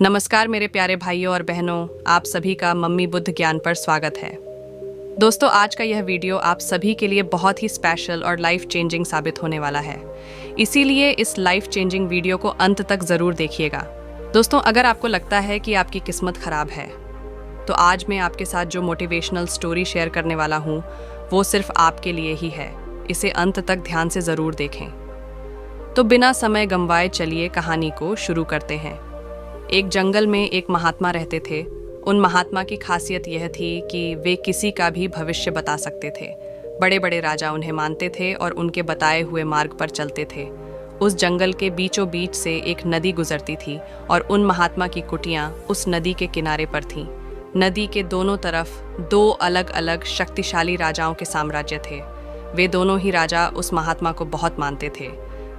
नमस्कार मेरे प्यारे भाइयों और बहनों, आप सभी का मम्मी बुद्ध ज्ञान पर स्वागत है। दोस्तों, आज का यह वीडियो आप सभी के लिए बहुत ही स्पेशल और लाइफ चेंजिंग साबित होने वाला है। इसीलिए इस लाइफ चेंजिंग वीडियो को अंत तक ज़रूर देखिएगा। दोस्तों, अगर आपको लगता है कि आपकी किस्मत खराब है, तो आज मैं आपके साथ जो मोटिवेशनल स्टोरी शेयर करने वाला हूँ, वो सिर्फ आपके लिए ही है। इसे अंत तक ध्यान से ज़रूर देखें। तो बिना समय गंवाए चलिए कहानी को शुरू करते हैं। एक जंगल में एक महात्मा रहते थे। उन महात्मा की खासियत यह थी कि वे किसी का भी भविष्य बता सकते थे। बड़े बड़े राजा उन्हें मानते थे और उनके बताए हुए मार्ग पर चलते थे। उस जंगल के बीचों बीच से एक नदी गुजरती थी और उन महात्मा की कुटियां उस नदी के किनारे पर थीं। नदी के दोनों तरफ दो अलग अलग शक्तिशाली राजाओं के साम्राज्य थे। वे दोनों ही राजा उस महात्मा को बहुत मानते थे।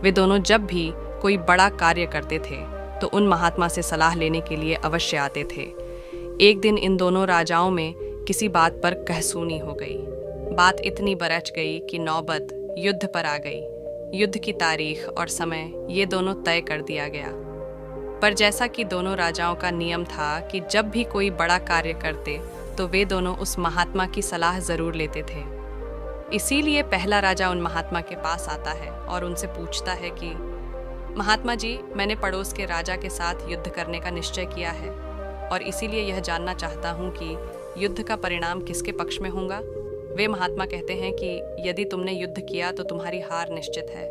वे दोनों जब भी कोई बड़ा कार्य करते थे तो उन महात्मा से सलाह लेने के लिए अवश्य आते थे। एक दिन इन दोनों राजाओं में किसी बात पर कह-सुनी हो गई। बात इतनी बरच गई कि नौबत युद्ध पर आ गई। युद्ध की तारीख और समय ये दोनों तय कर दिया गया। पर जैसा कि दोनों राजाओं का नियम था कि जब भी कोई बड़ा कार्य करते तो वे दोनों उस महात्मा की सलाह जरूर लेते थे। इसीलिए पहला राजा उन महात्मा के पास आता है और उनसे पूछता है कि महात्मा जी, मैंने पड़ोस के राजा के साथ युद्ध करने का निश्चय किया है और इसीलिए यह जानना चाहता हूँ कि युद्ध का परिणाम किसके पक्ष में होगा। वे महात्मा कहते हैं कि यदि तुमने युद्ध किया तो तुम्हारी हार निश्चित है।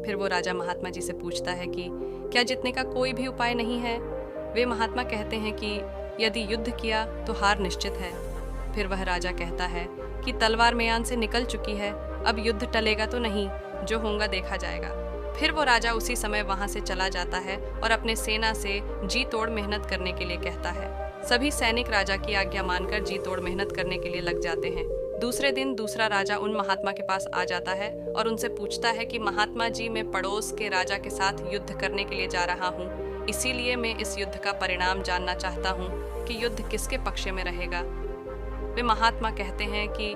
फिर वो राजा महात्मा जी से पूछता है कि क्या जीतने का कोई भी उपाय नहीं है। वे महात्मा कहते हैं कि यदि युद्ध किया तो हार निश्चित है। फिर वह राजा कहता है कि तलवार म्यान से निकल चुकी है, अब युद्ध टलेगा तो नहीं, जो होगा देखा जाएगा। फिर वो राजा उसी समय वहां से चला जाता है और अपने सेना से जी तोड़ मेहनत करने के लिए कहता है। सभी सैनिक राजा की आज्ञा मानकर जी तोड़ मेहनत करने के लिए लग जाते हैं। दूसरे दिन दूसरा राजा उन महात्मा के पास आ जाता है और उनसे पूछता है कि महात्मा जी, मैं पड़ोस के राजा के साथ युद्ध करने के लिए जा रहा हूँ, इसीलिए मैं इस युद्ध का परिणाम जानना चाहता हूँ कि युद्ध किसके पक्ष में रहेगा। वे महात्मा कहते हैं कि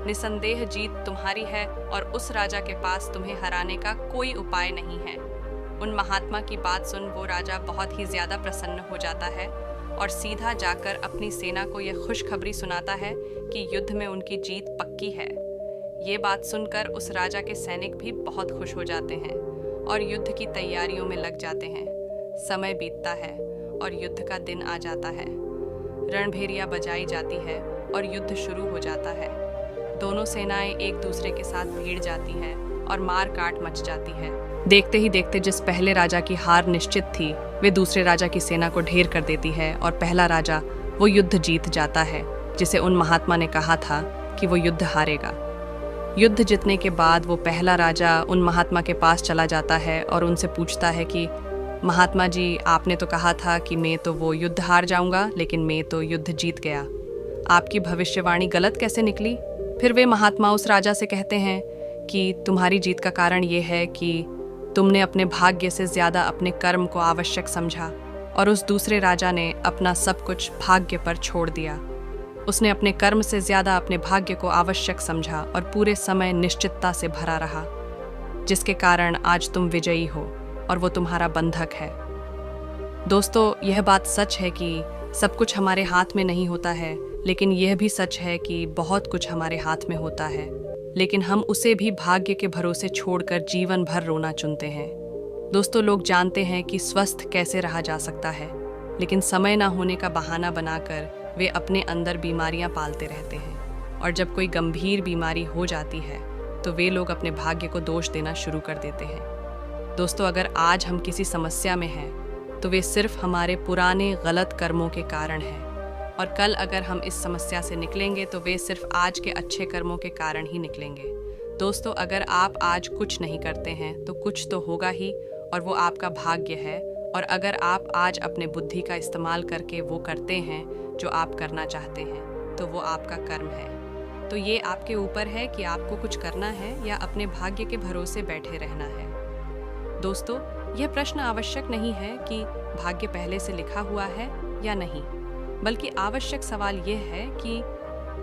निसंदेह जीत तुम्हारी है और उस राजा के पास तुम्हें हराने का कोई उपाय नहीं है। उन महात्मा की बात सुन वो राजा बहुत ही ज्यादा प्रसन्न हो जाता है और सीधा जाकर अपनी सेना को यह खुशखबरी सुनाता है कि युद्ध में उनकी जीत पक्की है। ये बात सुनकर उस राजा के सैनिक भी बहुत खुश हो जाते हैं और युद्ध की तैयारियों में लग जाते हैं। समय बीतता है और युद्ध का दिन आ जाता है। रणभेरिया बजाई जाती है और युद्ध शुरू हो जाता है। दोनों सेनाएं एक दूसरे के साथ भिड़ जाती हैं और मार काट मच जाती है। देखते ही देखते जिस पहले राजा की हार निश्चित थी, वे दूसरे राजा की सेना को ढेर कर देती है और पहला राजा वो युद्ध जीत जाता है जिसे उन महात्मा ने कहा था कि वो युद्ध हारेगा। युद्ध जीतने के बाद वो पहला राजा उन महात्मा के पास चला जाता है और उनसे पूछता है कि महात्मा जी, आपने तो कहा था कि मैं तो वो युद्ध हार जाऊंगा, लेकिन मैं तो युद्ध जीत गया। आपकी भविष्यवाणी गलत कैसे निकली। फिर वे महात्मा उस राजा से कहते हैं कि तुम्हारी जीत का कारण ये है कि तुमने अपने भाग्य से ज़्यादा अपने कर्म को आवश्यक समझा और उस दूसरे राजा ने अपना सब कुछ भाग्य पर छोड़ दिया। उसने अपने कर्म से ज़्यादा अपने भाग्य को आवश्यक समझा और पूरे समय निश्चितता से भरा रहा, जिसके कारण आज तुम विजयी हो और वो तुम्हारा बंधक है। दोस्तों, यह बात सच है कि सब कुछ हमारे हाथ में नहीं होता है, लेकिन यह भी सच है कि बहुत कुछ हमारे हाथ में होता है, लेकिन हम उसे भी भाग्य के भरोसे छोड़कर जीवन भर रोना चुनते हैं। दोस्तों, लोग जानते हैं कि स्वस्थ कैसे रहा जा सकता है, लेकिन समय ना होने का बहाना बनाकर वे अपने अंदर बीमारियां पालते रहते हैं और जब कोई गंभीर बीमारी हो जाती है तो वे लोग अपने भाग्य को दोष देना शुरू कर देते हैं। दोस्तों, अगर आज हम किसी समस्या में हैं तो वे सिर्फ हमारे पुराने गलत कर्मों के कारण हैं और कल अगर हम इस समस्या से निकलेंगे तो वे सिर्फ आज के अच्छे कर्मों के कारण ही निकलेंगे। दोस्तों, अगर आप आज कुछ नहीं करते हैं तो कुछ तो होगा ही और वो आपका भाग्य है, और अगर आप आज अपने बुद्धि का इस्तेमाल करके वो करते हैं जो आप करना चाहते हैं तो वो आपका कर्म है। तो ये आपके ऊपर है कि आपको कुछ करना है या अपने भाग्य के भरोसे बैठे रहना है। दोस्तों, यह प्रश्न आवश्यक नहीं है कि भाग्य पहले से लिखा हुआ है या नहीं, बल्कि आवश्यक सवाल यह है कि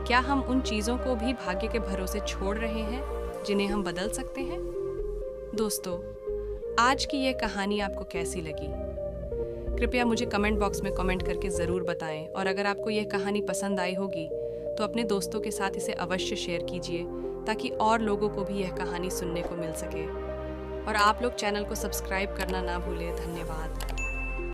क्या हम उन चीज़ों को भी भाग्य के भरोसे छोड़ रहे हैं जिन्हें हम बदल सकते हैं। दोस्तों, आज की यह कहानी आपको कैसी लगी? कृपया मुझे कमेंट बॉक्स में कमेंट करके ज़रूर बताएं और अगर आपको यह कहानी पसंद आई होगी तो अपने दोस्तों के साथ इसे अवश्य शेयर कीजिए ताकि और लोगों को भी यह कहानी सुनने को मिल सके। और आप लोग चैनल को सब्सक्राइब करना ना भूलें। धन्यवाद।